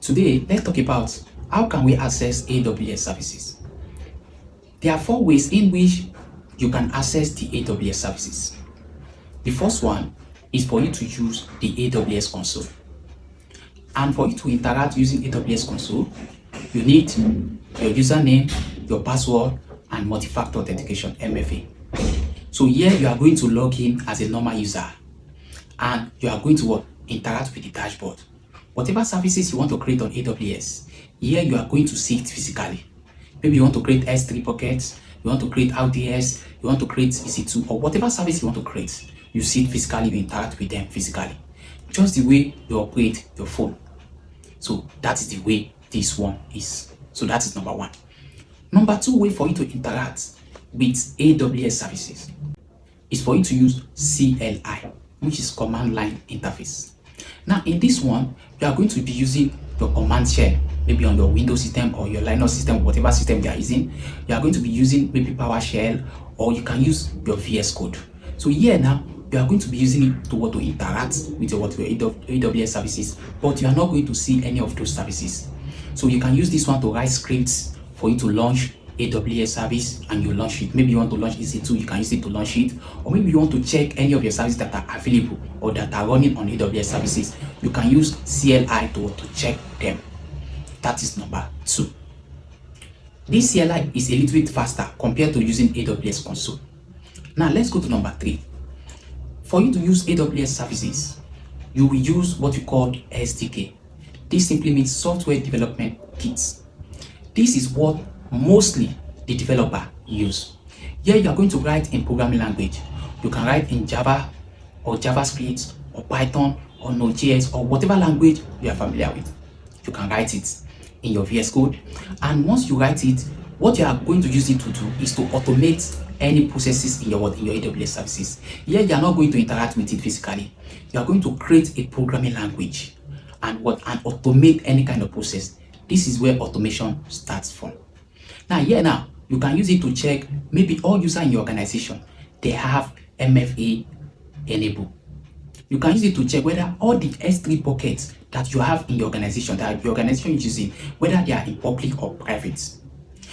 Today, let's talk about how can we access AWS services. There are 4 ways in which you can access the AWS services. The first one is for you to use the AWS console. And for you to interact using AWS console, you need your username, your password, and multi-factor authentication (MFA). So here you are going to log in as a normal user, and you are going to interact with the dashboard. Whatever services you want to create on AWS, here you are going to see it physically. Maybe you want to create S3 buckets, you want to create RDS, you want to create EC2, or whatever service you want to create, you see it physically, you interact with them physically. Just the way you operate your phone. So that is the way this one is. So that is number 1. Number 2 way for you to interact with AWS services is for you to use CLI, which is command line interface. Now in this one, you are going to be using your command shell, maybe on your Windows system or your Linux system, whatever system you are using. You are going to be using maybe PowerShell, or you can use your VS Code. So here now, you are going to be using it to interact with your AWS services, but you are not going to see any of those services. So you can use this one to write scripts for you to launch AWS service, and you launch it. Maybe you want to launch EC2, you can use it to launch it. Or maybe you want to check any of your services that are available or that are running on AWS services, you can use CLI to check them. That is number 2. This CLI is a little bit faster compared to using AWS console. Now let's go to number 3. For you to use AWS services, you will use what we call SDK. This simply means software development kits. This is what mostly the developer use. Here you are going to write in programming language. You can write in Java or JavaScript or Python or Node.js or whatever language you are familiar with. You can write it in your VS Code, and once you write it, what you are going to use it to do is to automate any processes in your AWS services. Here you are not going to interact with it physically. You are going to create a programming language and automate any kind of process. This is where automation starts from. Now you can use it to check maybe all users in your organization, they have MFA enabled. You can use it to check whether all the S3 buckets that you have in your organization, that your organization is using, whether they are in public or private.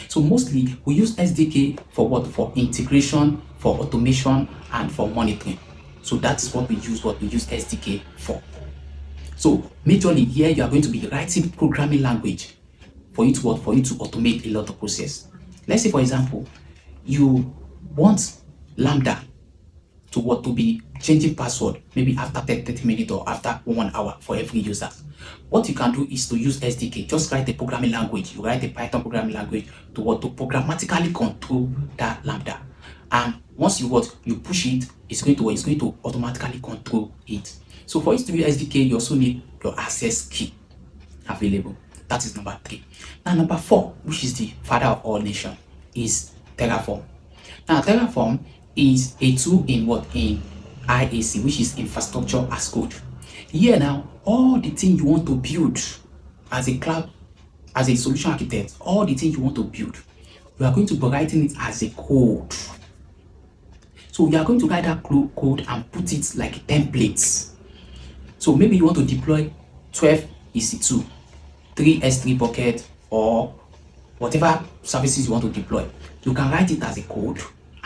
So mostly we use SDK for what? For integration, for automation, and for monitoring. So that's what we use SDK for. So majorly here you are going to be writing programming language for you to automate a lot of process. Let's say for example, you want Lambda to be changing password maybe after 30 minutes or after 1 hour for every user. What you can do is to use SDK. Just write a programming language. You write a Python programming language to programmatically control that Lambda. And once you push it, it's going to automatically control it. So for you to use SDK, you also need your access key available. That is number 3. Now number 4, which is the father of all nations, is Terraform. Now Terraform is a tool in IAC, which is infrastructure as code. Here now, all the things you want to build as a cloud, as a solution architect, all the things you want to build, you are going to be writing it as a code. So you are going to write that code and put it like templates. So maybe you want to deploy 12 EC2, 3 S3 bucket, or whatever services you want to deploy. You can write it as a code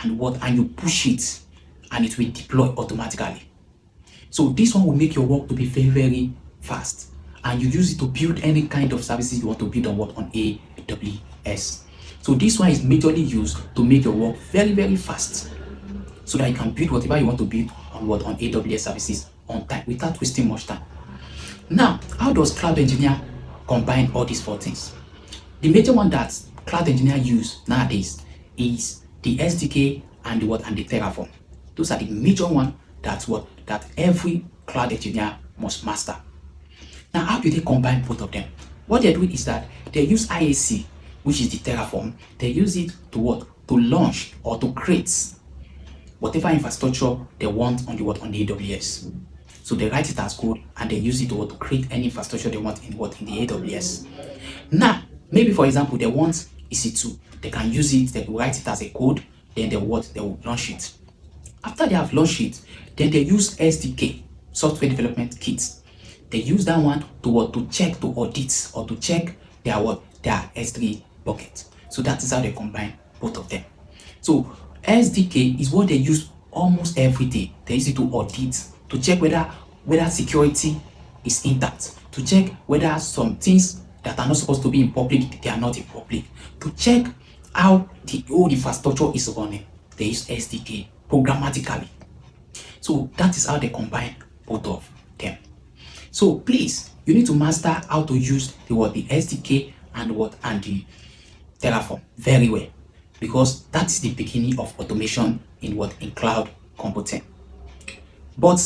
and you push it, and it will deploy automatically. So this one will make your work to be very, very fast, and you use it to build any kind of services you want to build on AWS. So this one is majorly used to make your work very, very fast, so that you can build whatever you want to build on AWS services on time without wasting much time. Now, how does Cloud Engineer combine all these 4 things? The major one that Cloud Engineer use nowadays is the SDK and the Terraform. Those are the major one that every cloud engineer must master. Now, how do they combine both of them? What they do is that they use IAC, which is the Terraform. They use it to launch or to create whatever infrastructure they want on the AWS. So they write it as code and they use it to create any infrastructure they want in the AWS. Now, maybe for example, they want EC2. They can use it, they will write it as a code, then they will launch it. After they have launched it, then they use SDK, software development kits. They use that one to what? To check, to audit, or to check their what? Their S3 bucket. So that is how they combine both of them. So SDK is what they use almost every day. They use it to audit, to check whether security is intact, to check whether some things that are not supposed to be in public, they are not in public, to check how the whole infrastructure is running. They use SDK programmatically. So that is how they combine both of them. So please, you need to master how to use the SDK and the Terraform very well, because that is the beginning of automation in cloud computing. But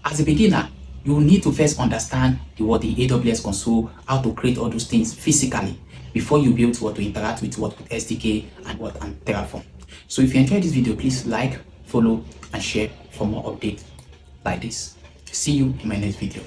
as a beginner, you need to first understand the AWS console, how to create all those things physically before you be able to interact with SDK and Terraform. So if you enjoyed this video, please like, follow, and share for more updates like this. See you in my next video.